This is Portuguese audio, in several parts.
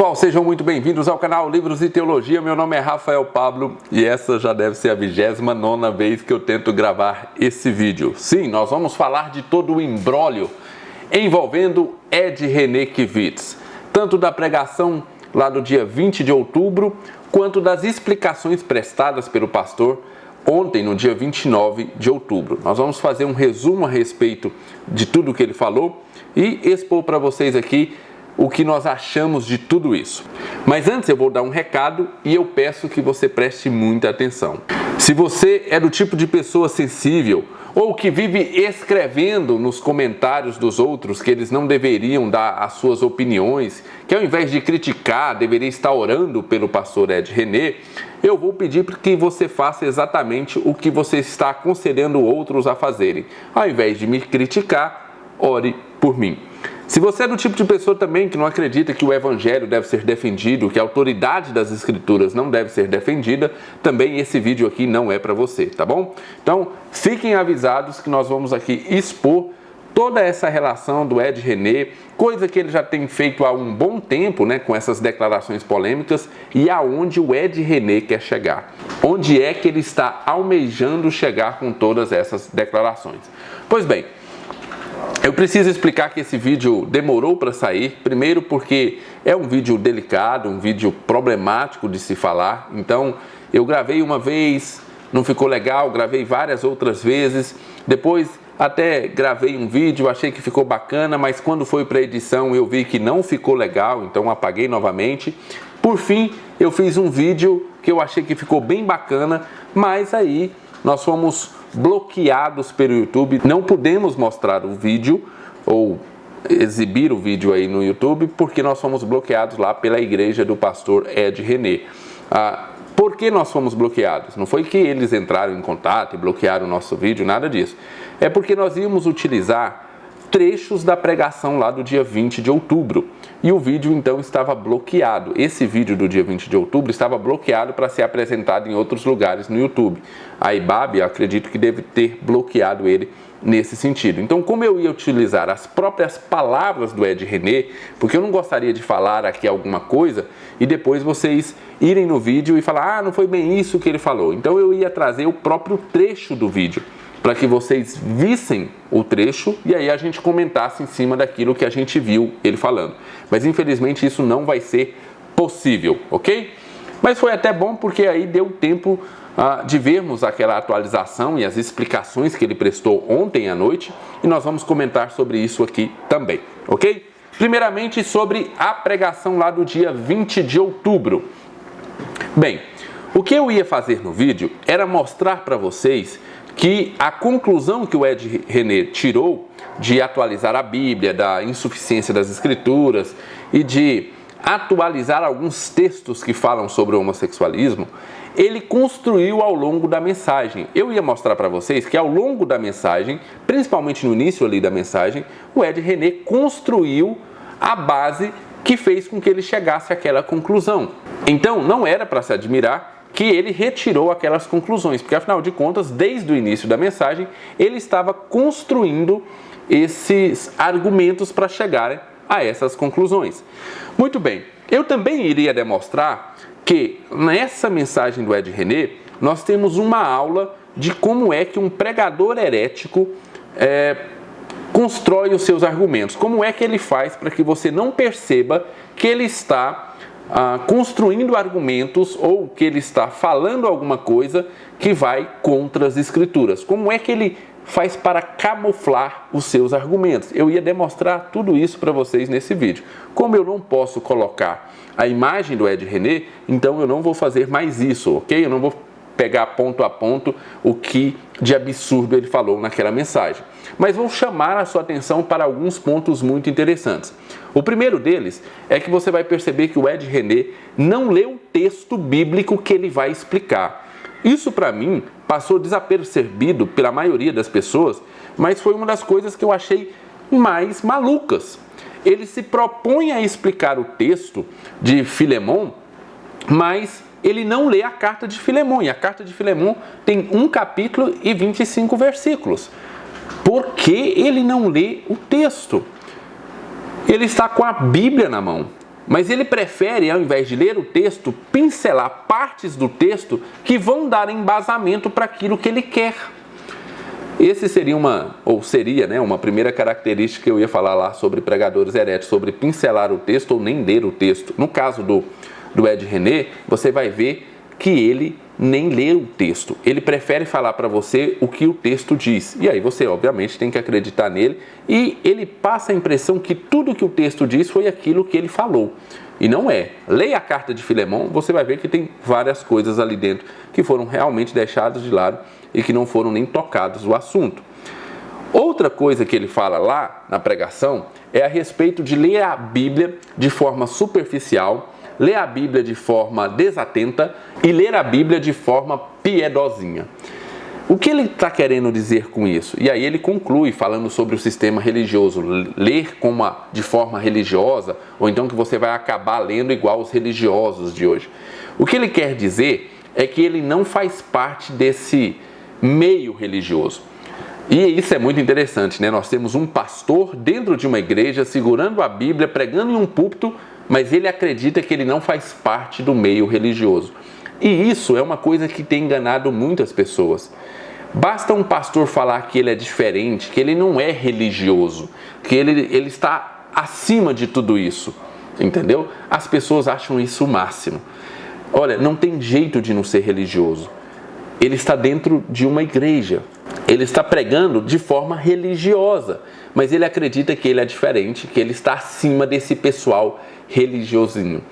pessoal, sejam muito bem-vindos ao canal Livros e Teologia. Meu nome é Rafael Pablo e essa já deve ser a 29ª vez que eu tento gravar esse vídeo. Sim, nós vamos falar de todo o imbróglio envolvendo Ed René-Kivitz, tanto da pregação lá do dia 20 de outubro, quanto das explicações prestadas pelo pastor ontem, no dia 29 de outubro. Nós vamos fazer um resumo a respeito de tudo o que ele falou e expor para vocês aqui o que nós achamos de tudo isso. Mas antes eu vou dar um recado e eu peço que você preste muita atenção. Se você é do tipo de pessoa sensível ou que vive escrevendo nos comentários dos outros que eles não deveriam dar as suas opiniões, que ao invés de criticar, deveria estar orando pelo pastor Ed René, eu vou pedir que você faça exatamente o que você está aconselhando outros a fazerem. Ao invés de me criticar, ore por mim. Se você é do tipo de pessoa também que não acredita que o evangelho deve ser defendido, que a autoridade das escrituras não deve ser defendida, também esse vídeo aqui não é para você, tá bom? Então, fiquem avisados que nós vamos aqui expor toda essa relação do Ed René, coisa que ele já tem feito há um bom tempo, né, com essas declarações polêmicas, e aonde o Ed René quer chegar. Onde é que ele está almejando chegar com todas essas declarações? Pois bem, eu preciso explicar que esse vídeo demorou para sair, primeiro porque é um vídeo delicado, um vídeo problemático de se falar. Então, eu gravei uma vez, não ficou legal, gravei várias outras vezes, depois até gravei um vídeo, achei que ficou bacana, mas quando foi para edição eu vi que não ficou legal, então apaguei novamente. Por fim, eu fiz um vídeo que eu achei que ficou bem bacana, mas aí nós fomos bloqueados pelo YouTube, não podemos mostrar o vídeo ou exibir o vídeo aí no YouTube porque nós fomos bloqueados lá pela igreja do pastor Ed René. Por que nós fomos bloqueados? Não foi que eles entraram em contato e bloquearam o nosso vídeo, nada disso. É porque nós íamos utilizar trechos da pregação lá do dia 20 de outubro. E o vídeo então estava bloqueado. Esse vídeo do dia 20 de outubro estava bloqueado para ser apresentado em outros lugares no YouTube. A IBAB, eu acredito que deve ter bloqueado ele nesse sentido. Então, como eu ia utilizar as próprias palavras do Ed René, porque eu não gostaria de falar aqui alguma coisa e depois vocês irem no vídeo e falar, não foi bem isso que ele falou. Então, eu ia trazer o próprio trecho do vídeo, para que vocês vissem o trecho e aí a gente comentasse em cima daquilo que a gente viu ele falando. Mas infelizmente isso não vai ser possível, ok? Mas foi até bom porque aí deu tempo de vermos aquela atualização e as explicações que ele prestou ontem à noite e nós vamos comentar sobre isso aqui também, ok? Primeiramente sobre a pregação lá do dia 20 de outubro. Bem, o que eu ia fazer no vídeo era mostrar para vocês que a conclusão que o Ed René tirou de atualizar a Bíblia, da insuficiência das Escrituras e de atualizar alguns textos que falam sobre o homossexualismo, ele construiu ao longo da mensagem. Eu ia mostrar para vocês que ao longo da mensagem, principalmente no início ali da mensagem, o Ed René construiu a base que fez com que ele chegasse àquela conclusão. Então, não era para se admirar que ele retirou aquelas conclusões, porque afinal de contas, desde o início da mensagem, ele estava construindo esses argumentos para chegarem a essas conclusões. Muito bem, eu também iria demonstrar que nessa mensagem do Ed René, nós temos uma aula de como é que um pregador herético constrói os seus argumentos, como é que ele faz para que você não perceba que ele está construindo argumentos ou que ele está falando alguma coisa que vai contra as escrituras. Como é que ele faz para camuflar os seus argumentos? Eu ia demonstrar tudo isso para vocês nesse vídeo. Como eu não posso colocar a imagem do Ed René, então eu não vou fazer mais isso, ok? Eu não vou pegar ponto a ponto o que de absurdo ele falou naquela mensagem. Mas vou chamar a sua atenção para alguns pontos muito interessantes. O primeiro deles é que você vai perceber que o Ed René não leu o texto bíblico que ele vai explicar. Isso para mim passou desapercebido pela maioria das pessoas, mas foi uma das coisas que eu achei mais malucas. Ele se propõe a explicar o texto de Filemão, mas ele não lê a carta de Filemão, e a carta de Filemão tem 1 capítulo e 25 versículos. Por que ele não lê o texto? Ele está com a Bíblia na mão. mas ele prefere, ao invés de ler o texto, pincelar partes do texto que vão dar embasamento para aquilo que ele quer. Esse seria uma primeira característica que eu ia falar lá sobre pregadores heréticos, sobre pincelar o texto ou nem ler o texto. No caso do Ed René, você vai ver que ele nem lê o texto. Ele prefere falar para você o que o texto diz. E aí você, obviamente, tem que acreditar nele. E ele passa a impressão que tudo que o texto diz foi aquilo que ele falou. E não é. Leia a carta de Filemão, você vai ver que tem várias coisas ali dentro que foram realmente deixadas de lado e que não foram nem tocados o assunto. Outra coisa que ele fala lá na pregação é a respeito de ler a Bíblia de forma superficial, ler a Bíblia de forma desatenta e ler a Bíblia de forma piedosinha. O que ele está querendo dizer com isso? E aí ele conclui falando sobre o sistema religioso, ler de forma religiosa, ou então que você vai acabar lendo igual os religiosos de hoje. O que ele quer dizer é que ele não faz parte desse meio religioso. E isso é muito interessante, né? Nós temos um pastor dentro de uma igreja segurando a Bíblia, pregando em um púlpito, mas ele acredita que ele não faz parte do meio religioso. E isso é uma coisa que tem enganado muitas pessoas. Basta um pastor falar que ele é diferente, que ele não é religioso, que ele está acima de tudo isso, entendeu? As pessoas acham isso o máximo. Olha, não tem jeito de não ser religioso. Ele está dentro de uma igreja. Ele está pregando de forma religiosa, mas ele acredita que ele é diferente, que ele está acima desse pessoal religiosinho.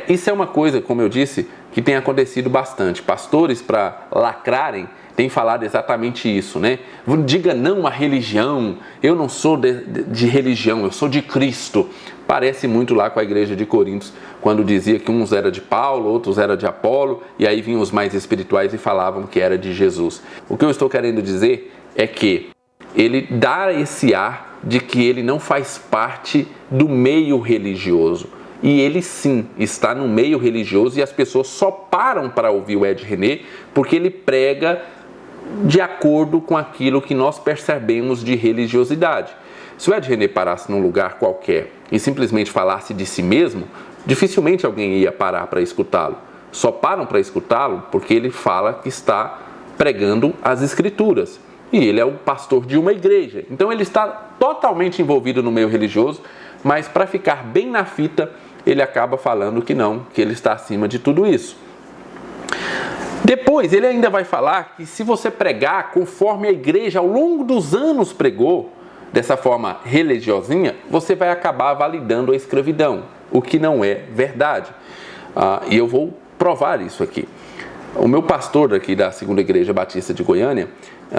Isso é uma coisa, como eu disse, que tem acontecido bastante. Pastores, para lacrarem, têm falado exatamente isso, né? Diga não à religião, eu não sou de religião, eu sou de Cristo. Parece muito lá com a igreja de Coríntios, quando dizia que uns eram de Paulo, outros eram de Apolo, e aí vinham os mais espirituais e falavam que era de Jesus. O que eu estou querendo dizer é que ele dá esse ar de que ele não faz parte do meio religioso. E ele sim está no meio religioso e as pessoas só param para ouvir o Ed René porque ele prega de acordo com aquilo que nós percebemos de religiosidade. Se o Ed René parasse num lugar qualquer e simplesmente falasse de si mesmo, dificilmente alguém ia parar para escutá-lo. Só param para escutá-lo porque ele fala que está pregando as Escrituras. E ele é o pastor de uma igreja. Então ele está totalmente envolvido no meio religioso, mas para ficar bem na fita, ele acaba falando que não, que ele está acima de tudo isso. Depois, ele ainda vai falar que se você pregar conforme a igreja ao longo dos anos pregou, dessa forma religiosinha, você vai acabar validando a escravidão, o que não é verdade. E eu vou provar isso aqui. O meu pastor aqui da Segunda Igreja Batista de Goiânia,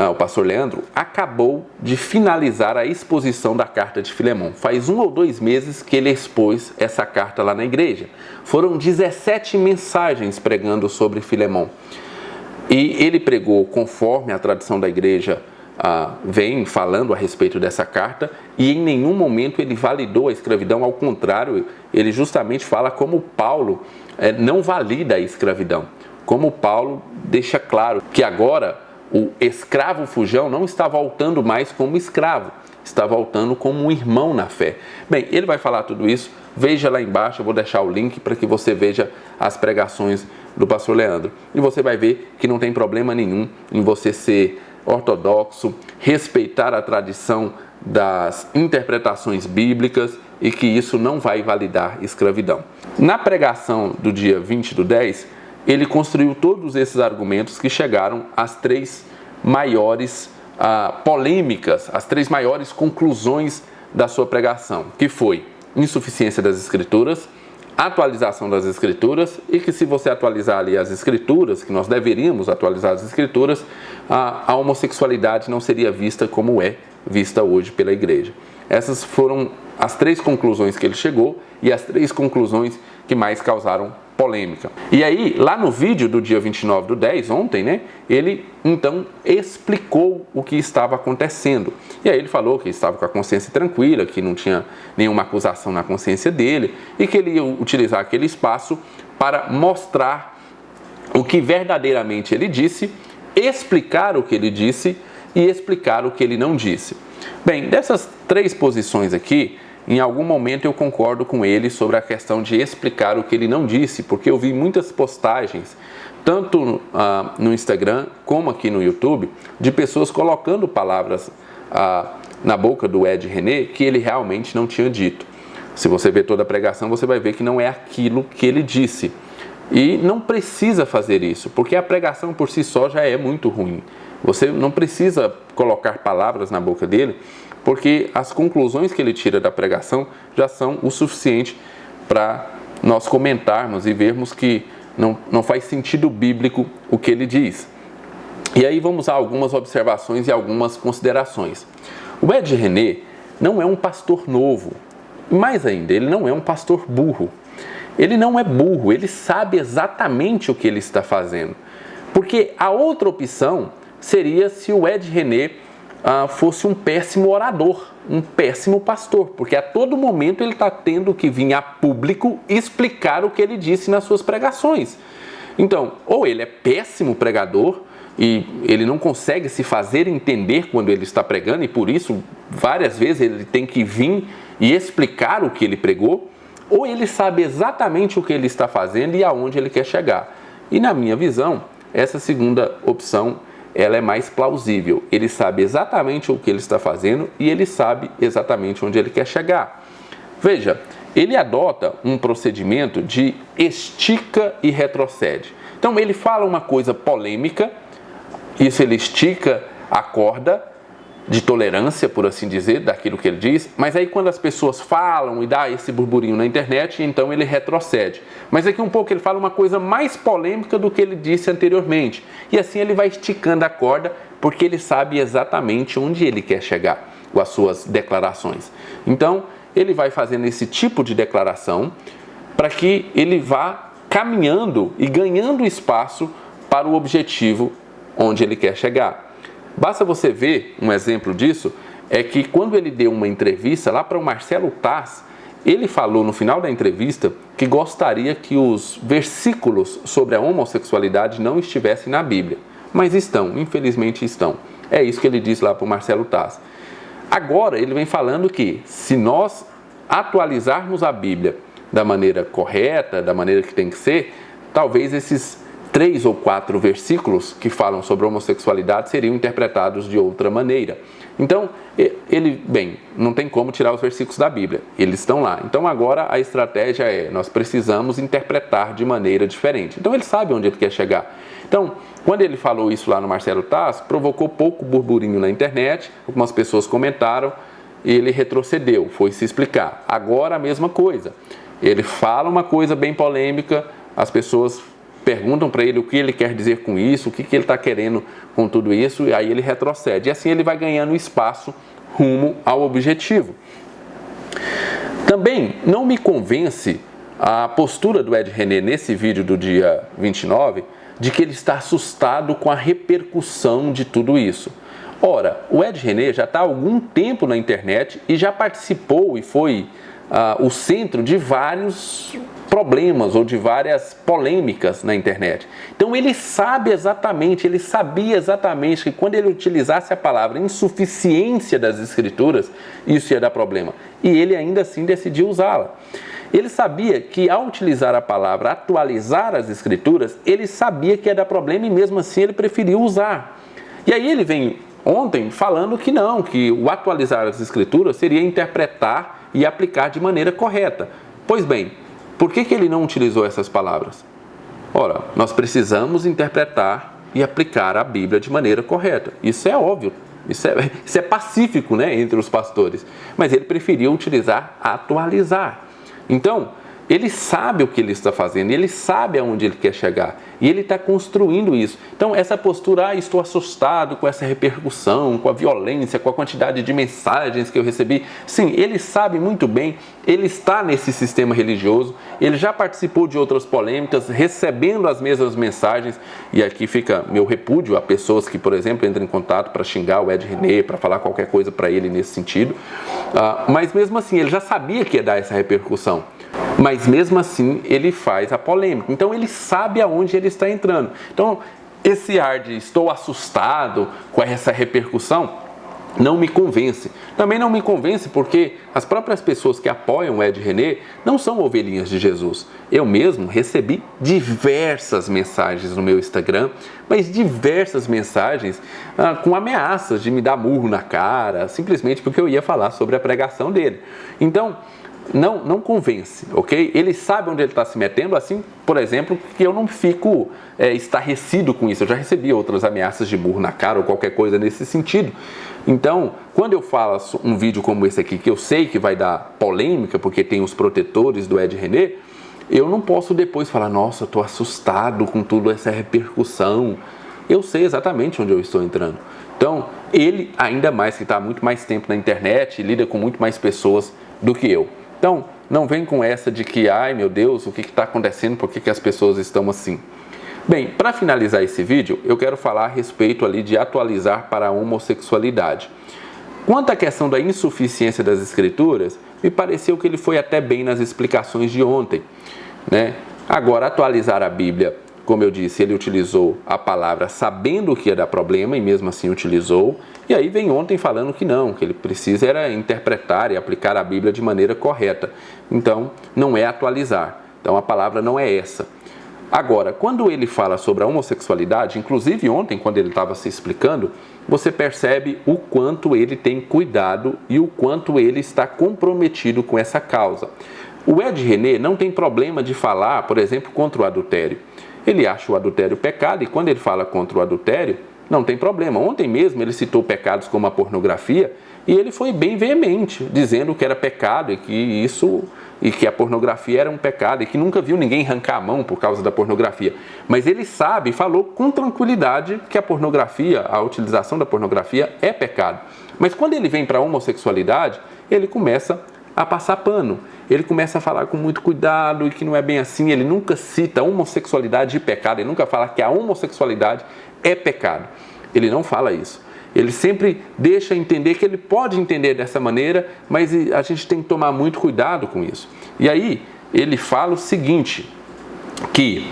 o pastor Leandro, acabou de finalizar a exposição da carta de Filemão. Faz 1 ou 2 meses que ele expôs essa carta lá na igreja. Foram 17 mensagens pregando sobre Filemão. E ele pregou conforme a tradição da igreja vem falando a respeito dessa carta, e em nenhum momento ele validou a escravidão. Ao contrário, ele justamente fala como Paulo não valida a escravidão. Como Paulo deixa claro que agora o escravo fujão não está voltando mais como escravo, está voltando como um irmão na fé. Bem, ele vai falar tudo isso, veja lá embaixo, eu vou deixar o link para que você veja as pregações do pastor Leandro. E você vai ver que não tem problema nenhum em você ser ortodoxo, respeitar a tradição das interpretações bíblicas e que isso não vai validar escravidão. Na pregação do dia 20/10, ele construiu todos esses argumentos que chegaram às 3 maiores polêmicas, as 3 maiores conclusões da sua pregação, que foi insuficiência das Escrituras, atualização das Escrituras, e que se você atualizar ali as Escrituras, que nós deveríamos atualizar as Escrituras, a homossexualidade não seria vista como é vista hoje pela igreja. Essas foram as 3 conclusões que ele chegou e as 3 conclusões que mais causaram polêmica. E aí, lá no vídeo do dia 29/10, ontem, né, ele então explicou o que estava acontecendo. E aí ele falou que estava com a consciência tranquila, que não tinha nenhuma acusação na consciência dele e que ele ia utilizar aquele espaço para mostrar o que verdadeiramente ele disse, explicar o que ele disse e explicar o que ele não disse. Bem, dessas 3 posições aqui, em algum momento eu concordo com ele sobre a questão de explicar o que ele não disse, porque eu vi muitas postagens, tanto no Instagram como aqui no YouTube, de pessoas colocando palavras na boca do Ed René que ele realmente não tinha dito. Se você ver toda a pregação, você vai ver que não é aquilo que ele disse. E não precisa fazer isso, porque a pregação por si só já é muito ruim. Você não precisa colocar palavras na boca dele, porque as conclusões que ele tira da pregação já são o suficiente para nós comentarmos e vermos que não faz sentido bíblico o que ele diz. E aí vamos a algumas observações e algumas considerações. O Ed René não é um pastor novo, mais ainda, ele não é um pastor burro. Ele não é burro, ele sabe exatamente o que ele está fazendo. Porque a outra opção seria se o Ed René fosse um péssimo orador, um péssimo pastor, porque a todo momento ele está tendo que vir a público explicar o que ele disse nas suas pregações. Então, ou ele é péssimo pregador e ele não consegue se fazer entender quando ele está pregando, e por isso várias vezes ele tem que vir e explicar o que ele pregou, ou ele sabe exatamente o que ele está fazendo e aonde ele quer chegar. E na minha visão, essa segunda opção ela é mais plausível. Ele sabe exatamente o que ele está fazendo e ele sabe exatamente onde ele quer chegar. Veja, ele adota um procedimento de estica e retrocede. Então ele fala uma coisa polêmica, isso ele estica a corda de tolerância, por assim dizer, daquilo que ele diz, mas aí quando as pessoas falam e dá esse burburinho na internet, então ele retrocede. Mas aqui um pouco ele fala uma coisa mais polêmica do que ele disse anteriormente, e assim ele vai esticando a corda, porque ele sabe exatamente onde ele quer chegar com as suas declarações. Então ele vai fazendo esse tipo de declaração para que ele vá caminhando e ganhando espaço para o objetivo onde ele quer chegar. Basta você ver um exemplo disso, é que quando ele deu uma entrevista lá para o Marcelo Taz, ele falou no final da entrevista que gostaria que os versículos sobre a homossexualidade não estivessem na Bíblia. Mas estão, infelizmente estão. É isso que ele disse lá para o Marcelo Taz. Agora ele vem falando que se nós atualizarmos a Bíblia da maneira correta, da maneira que tem que ser, talvez esses 3 ou 4 versículos que falam sobre homossexualidade seriam interpretados de outra maneira. Então, não tem como tirar os versículos da Bíblia, eles estão lá. Então agora a estratégia nós precisamos interpretar de maneira diferente. Então ele sabe onde ele quer chegar. Então, quando ele falou isso lá no Marcelo Taz, provocou pouco burburinho na internet, algumas pessoas comentaram, e ele retrocedeu, foi se explicar. Agora a mesma coisa, ele fala uma coisa bem polêmica, as pessoas perguntam para ele o que ele quer dizer com isso, o que ele está querendo com tudo isso, e aí ele retrocede. E assim ele vai ganhando espaço rumo ao objetivo. Também não me convence a postura do Ed René nesse vídeo do dia 29, de que ele está assustado com a repercussão de tudo isso. Ora, o Ed René já está há algum tempo na internet e já participou e foi o centro de vários problemas ou de várias polêmicas na internet. Então ele sabia exatamente que quando ele utilizasse a palavra insuficiência das escrituras, isso ia dar problema. E ele ainda assim decidiu usá-la. Ele sabia que ao utilizar a palavra atualizar as escrituras, ele sabia que ia dar problema e mesmo assim ele preferiu usar. E aí ele vem ontem falando que não, que o atualizar as escrituras seria interpretar e aplicar de maneira correta. Pois bem, por que ele não utilizou essas palavras? Ora, nós precisamos interpretar e aplicar a Bíblia de maneira correta. Isso é óbvio, isso é pacífico, né, entre os pastores. Mas ele preferiu utilizar atualizar. Então, ele sabe o que ele está fazendo, ele sabe aonde ele quer chegar e ele está construindo isso. Então, essa postura, estou assustado com essa repercussão, com a violência, com a quantidade de mensagens que eu recebi. Sim, ele sabe muito bem, ele está nesse sistema religioso, ele já participou de outras polêmicas, recebendo as mesmas mensagens, e aqui fica meu repúdio a pessoas que, por exemplo, entram em contato para xingar o Ed René, para falar qualquer coisa para ele nesse sentido. Mas mesmo assim, ele já sabia que ia dar essa repercussão. Mas mesmo assim ele faz a polêmica. Então ele sabe aonde ele está entrando. Então esse ar de estou assustado com essa repercussão não me convence. Também não me convence porque as próprias pessoas que apoiam o Ed René não são ovelhinhas de Jesus. Eu mesmo recebi diversas mensagens no meu Instagram, mas diversas mensagens com ameaças de me dar murro na cara, simplesmente porque eu ia falar sobre a pregação dele. Então, não convence, ok? Ele sabe onde ele está se metendo, assim, por exemplo, que eu não fico estarrecido com isso. Eu já recebi outras ameaças de burro na cara ou qualquer coisa nesse sentido. Então, quando eu faço um vídeo como esse aqui, que eu sei que vai dar polêmica, porque tem os protetores do Ed René, eu não posso depois falar, nossa, eu estou assustado com toda essa repercussão. Eu sei exatamente onde eu estou entrando. Então, ele, ainda mais que está há muito mais tempo na internet, lida com muito mais pessoas do que eu. Então, não vem com essa de que, ai meu Deus, o que está acontecendo, por que as pessoas estão assim? Bem, para finalizar esse vídeo, eu quero falar a respeito ali de atualizar para a homossexualidade. Quanto à questão da insuficiência das escrituras, me pareceu que ele foi até bem nas explicações de ontem, né? Agora, atualizar a Bíblia, como eu disse, ele utilizou a palavra sabendo que ia dar problema e mesmo assim utilizou. E aí vem ontem falando que não, que ele precisa era interpretar e aplicar a Bíblia de maneira correta. Então, não é atualizar. Então, a palavra não é essa. Agora, quando ele fala sobre a homossexualidade, inclusive ontem, quando ele estava se explicando, você percebe o quanto ele tem cuidado e o quanto ele está comprometido com essa causa. O Ed René não tem problema de falar, por exemplo, contra o adultério. Ele acha o adultério pecado e quando ele fala contra o adultério, não tem problema. Ontem mesmo ele citou pecados como a pornografia e ele foi bem veemente, dizendo que era pecado e que a pornografia era um pecado e que nunca viu ninguém arrancar a mão por causa da pornografia. Mas ele sabe e falou com tranquilidade que a pornografia, a utilização da pornografia é pecado. Mas quando ele vem para a homossexualidade, ele começa a passar pano. Ele começa a falar com muito cuidado e que não é bem assim. Ele nunca cita a homossexualidade de pecado. Ele nunca fala que a homossexualidade é pecado. Ele não fala isso. Ele sempre deixa entender que ele pode entender dessa maneira, mas a gente tem que tomar muito cuidado com isso. E aí ele fala o seguinte, que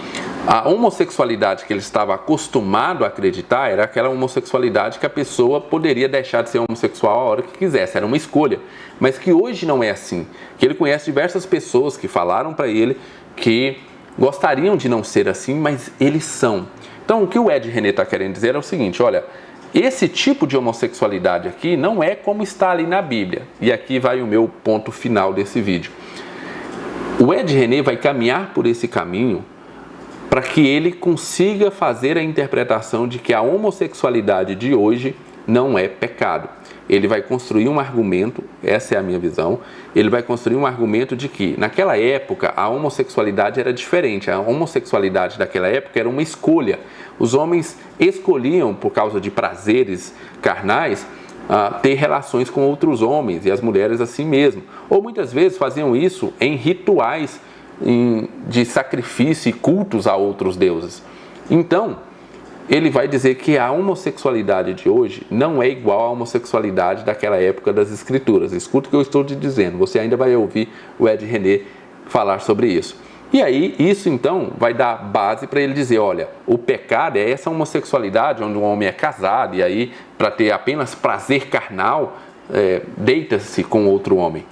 a homossexualidade que ele estava acostumado a acreditar era aquela homossexualidade que a pessoa poderia deixar de ser homossexual a hora que quisesse, era uma escolha, mas que hoje não é assim, que ele conhece diversas pessoas que falaram para ele que gostariam de não ser assim, mas eles são. Então o que o Ed René está querendo dizer é o seguinte, olha, esse tipo de homossexualidade aqui não é como está ali na Bíblia, e aqui vai o meu ponto final desse vídeo. O Ed René vai caminhar por esse caminho para que ele consiga fazer a interpretação de que a homossexualidade de hoje não é pecado. Ele vai construir um argumento, essa é a minha visão, ele vai construir um argumento de que naquela época a homossexualidade era diferente, a homossexualidade daquela época era uma escolha. Os homens escolhiam, por causa de prazeres carnais, ter relações com outros homens e as mulheres assim mesmo. Ou muitas vezes faziam isso em rituais de sacrifício e cultos a outros deuses. Então, ele vai dizer que a homossexualidade de hoje não é igual à homossexualidade daquela época das Escrituras. Escuta o que eu estou te dizendo, você ainda vai ouvir o Ed René falar sobre isso. E aí, isso então vai dar base para ele dizer, olha, o pecado é essa homossexualidade onde um homem é casado e aí, para ter apenas prazer carnal, deita-se com outro homem.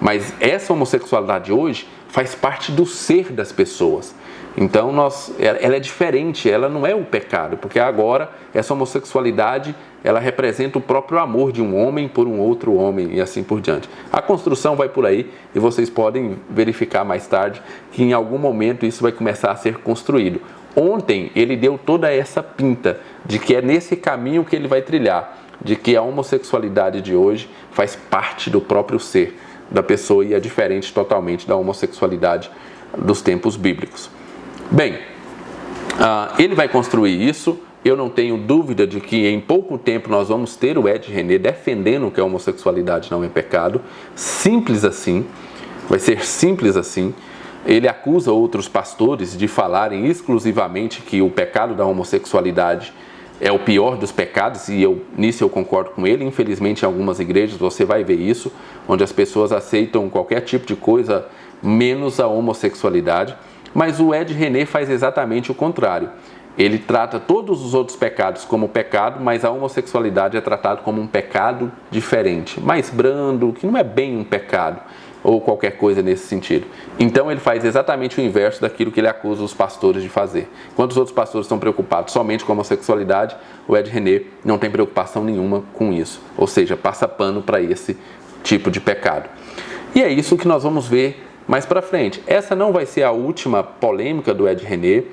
Mas essa homossexualidade hoje faz parte do ser das pessoas. Então, ela é diferente, ela não é o pecado, porque agora essa homossexualidade, ela representa o próprio amor de um homem por um outro homem e assim por diante. A construção vai por aí e vocês podem verificar mais tarde que em algum momento isso vai começar a ser construído. Ontem ele deu toda essa pinta de que é nesse caminho que ele vai trilhar, de que a homossexualidade de hoje faz parte do próprio ser da pessoa e é diferente totalmente da homossexualidade dos tempos bíblicos. Bem, ele vai construir isso, eu não tenho dúvida de que em pouco tempo nós vamos ter o Ed René defendendo que a homossexualidade não é pecado, simples assim, vai ser simples assim. Ele acusa outros pastores de falarem exclusivamente que o pecado da homossexualidade é o pior dos pecados, e nisso eu concordo com ele. Infelizmente, em algumas igrejas você vai ver isso, onde as pessoas aceitam qualquer tipo de coisa, menos a homossexualidade. Mas o Ed René faz exatamente o contrário. Ele trata todos os outros pecados como pecado, mas a homossexualidade é tratado como um pecado diferente, mais brando, que não é bem um pecado, ou qualquer coisa nesse sentido. Então ele faz exatamente o inverso daquilo que ele acusa os pastores de fazer. Enquanto os outros pastores estão preocupados somente com a homossexualidade, o Ed René não tem preocupação nenhuma com isso, ou seja, passa pano para esse tipo de pecado. E é isso que nós vamos ver mais para frente. Essa não vai ser a última polêmica do Ed René,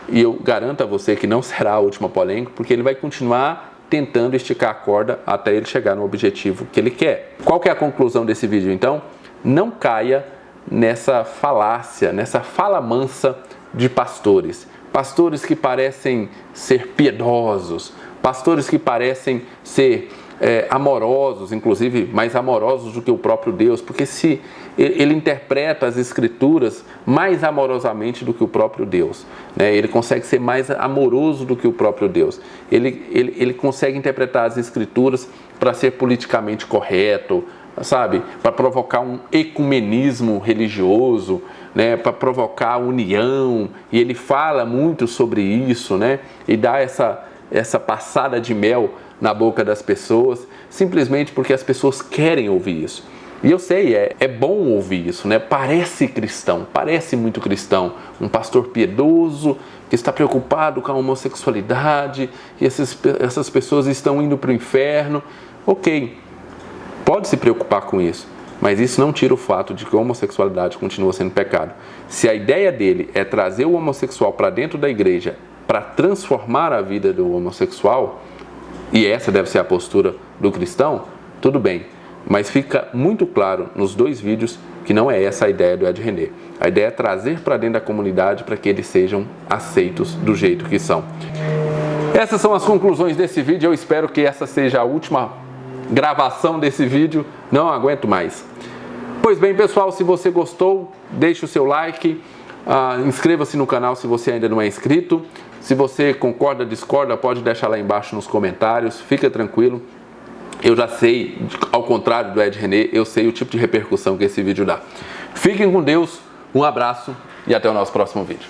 e eu garanto a você que não será a última polêmica, porque ele vai continuar tentando esticar a corda até ele chegar no objetivo que ele quer. Qual que é a conclusão desse vídeo, então? Não caia nessa falácia, nessa fala mansa de pastores. Pastores que parecem ser piedosos, pastores que parecem ser amorosos, inclusive mais amorosos do que o próprio Deus, porque se ele interpreta as Escrituras mais amorosamente do que o próprio Deus, né? Ele consegue ser mais amoroso do que o próprio Deus. Ele consegue interpretar as Escrituras para ser politicamente correto, sabe? Para provocar um ecumenismo religioso, né? Para provocar união, e ele fala muito sobre isso, né? E dá essa passada de mel na boca das pessoas, simplesmente porque as pessoas querem ouvir isso. E eu sei, é bom ouvir isso, né? Parece cristão, parece muito cristão. Um pastor piedoso que está preocupado com a homossexualidade e essas pessoas estão indo para o inferno. Ok, pode se preocupar com isso, mas isso não tira o fato de que a homossexualidade continua sendo pecado. Se a ideia dele é trazer o homossexual para dentro da igreja para transformar a vida do homossexual, e essa deve ser a postura do cristão, tudo bem. Mas fica muito claro nos dois vídeos que não é essa a ideia do Ed René. A ideia é trazer para dentro da comunidade para que eles sejam aceitos do jeito que são. Essas são as conclusões desse vídeo. Eu espero que essa seja a última gravação desse vídeo. Não aguento mais. Pois bem, pessoal, se você gostou, deixe o seu like. Inscreva-se no canal se você ainda não é inscrito. Se você concorda, discorda, pode deixar lá embaixo nos comentários. Fica tranquilo. Eu já sei, ao contrário do Ed René, eu sei o tipo de repercussão que esse vídeo dá. Fiquem com Deus, um abraço e até o nosso próximo vídeo.